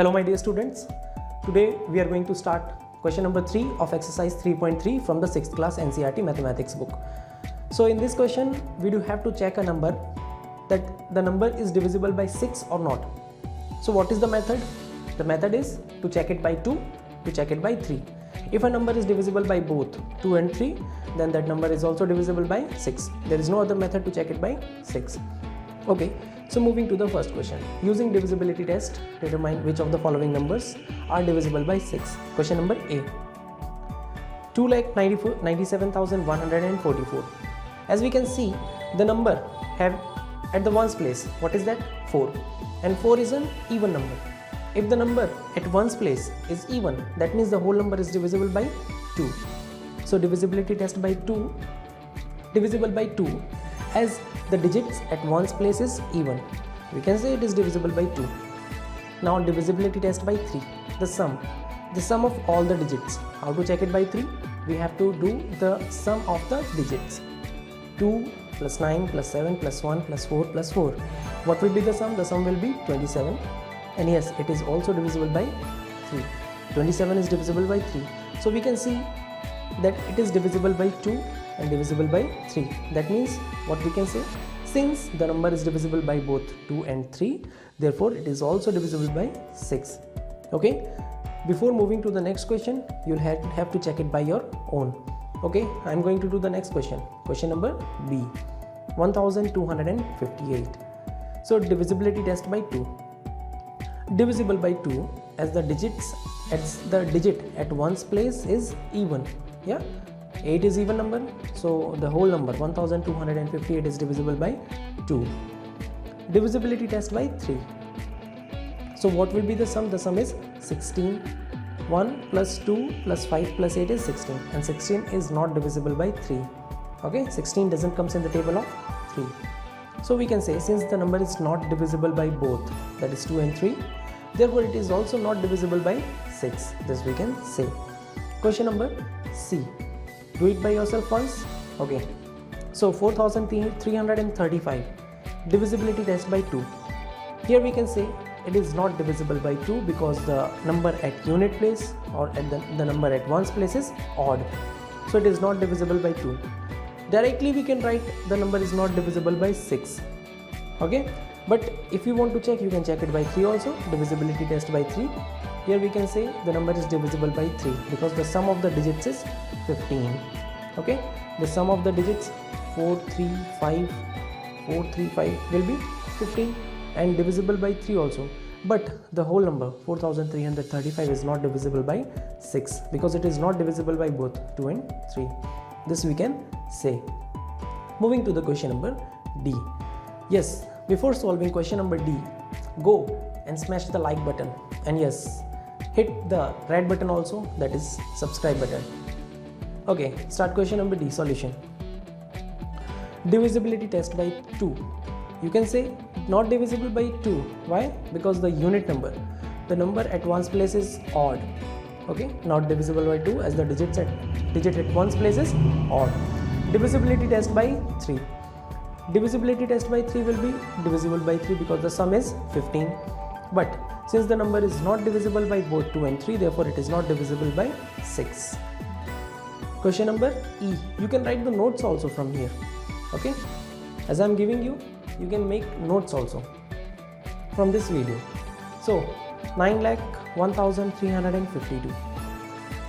Hello my dear students, today we are going to start question number 3 of exercise 3.3 from the 6th class NCERT mathematics book. So in this question we do have to check a number, that the number is divisible by 6 or not. So what is the method? The method is to check it by 2, to check it by 3. If a number is divisible by both 2 and 3, then that number is also divisible by 6. There is no other method to check it by 6. Okay, so moving to the first question. Using divisibility test, determine which of the following numbers are divisible by 6. Question number A. 2,97,144. As we can see, the number have at the ones place, what is that? 4. And 4 is an even number. If the number at ones place is even, that means the whole number is divisible by 2. So divisibility test by 2, divisible by 2, as the digits at ones place is even, we can say it is divisible by 2. Now divisibility test by 3, the sum of all the digits. How to check it by 3? We have to do the sum of the digits. 2 plus 9 plus 7 plus 1 plus 4 plus 4. What will be the sum? The sum will be 27. And yes, it is also divisible by 3. 27 is divisible by 3. So we can see that it is divisible by 2 and divisible by 3. That means what we can say? Since the number is divisible by both 2 and 3, therefore it is also divisible by 6. Okay? Before moving to the next question, you'll have to check it by your own. Okay? I'm going to do the next question. Question number B. 1258. So divisibility test by 2. Divisible by 2 as the digit at ones place is even. Yeah, 8 is even number, so the whole number 1258 is divisible by 2. Divisibility test by 3. So what will be the sum? The sum is 16. 1 plus 2 plus 5 plus 8 is 16, and 16 is not divisible by 3. Okay, 16 doesn't comes in the table of 3. So we can say, since the number is not divisible by both, that is 2 and 3, therefore it is also not divisible by 6. This we can say. Question number C. Do it by yourself once. Okay. So 4335. Divisibility test by 2. Here we can say it is not divisible by 2 because the number at unit place or at the number at ones place is odd. So it is not divisible by 2. Directly we can write the number is not divisible by 6. Okay. But if you want to check, you can check it by 3 also. Divisibility test by 3. Here we can say the number is divisible by 3 because the sum of the digits is 15. Okay, the sum of the digits 435 will be 15 and divisible by 3 also. But the whole number 4335 is not divisible by 6 because it is not divisible by both 2 and 3. This we can say. Moving to the question number D. Yes, before solving question number D, go and smash the like button, and yes, hit the red button also, that is subscribe button. Okay, start question number D, solution. Divisibility test by 2. You can say not divisible by 2. Why? Because the unit number, the number at ones place is odd. Okay, not divisible by 2 as the digit at ones place is odd. Divisibility test by 3. Divisibility test by 3 will be divisible by 3 because the sum is 15. But since the number is not divisible by both 2 and 3, therefore it is not divisible by 6. Question number E. You can write the notes also from here. Okay. As I am giving you, you can make notes also from this video. So 9,01,352.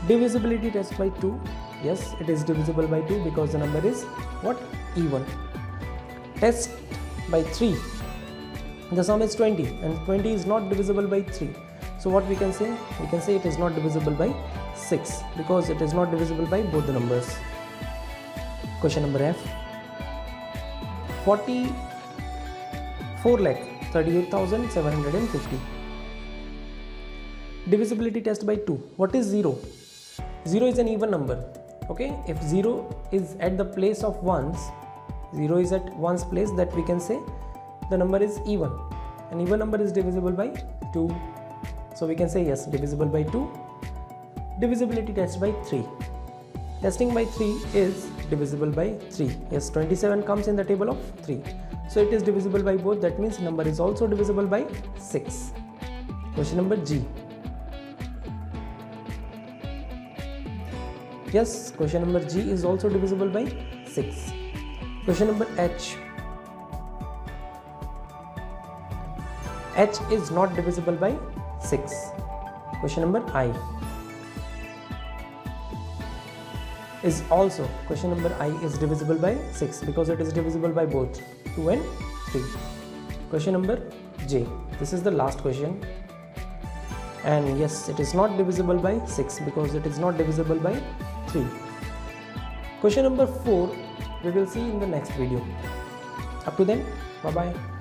Divisibility test by 2. Yes, it is divisible by 2 because the number is what? Even. Test by 3. The sum is 20 and 20 is not divisible by 3. So what we can say? We can say it is not divisible by 6 because it is not divisible by both the numbers. Question number F. 44,38,750. Divisibility test by 2. What is 0? 0 is an even number. Okay, if 0 is at the place of ones, 0 is at ones place, that we can say the number is even. An even number is divisible by 2. So we can say yes, divisible by 2. Divisibility test by 3. Testing by 3 is divisible by 3. Yes, 27 comes in the table of 3. So it is divisible by both. That means number is also divisible by 6. Question number G. Yes, question number G is also divisible by 6. Question number H. H is not divisible by 6. Question number I is also, question number I is divisible by 6 because it is divisible by both 2 and 3. Question number J. This is the last question. And yes, it is not divisible by 6 because it is not divisible by 3. Question number 4 we will see in the next video. Up to then, bye bye.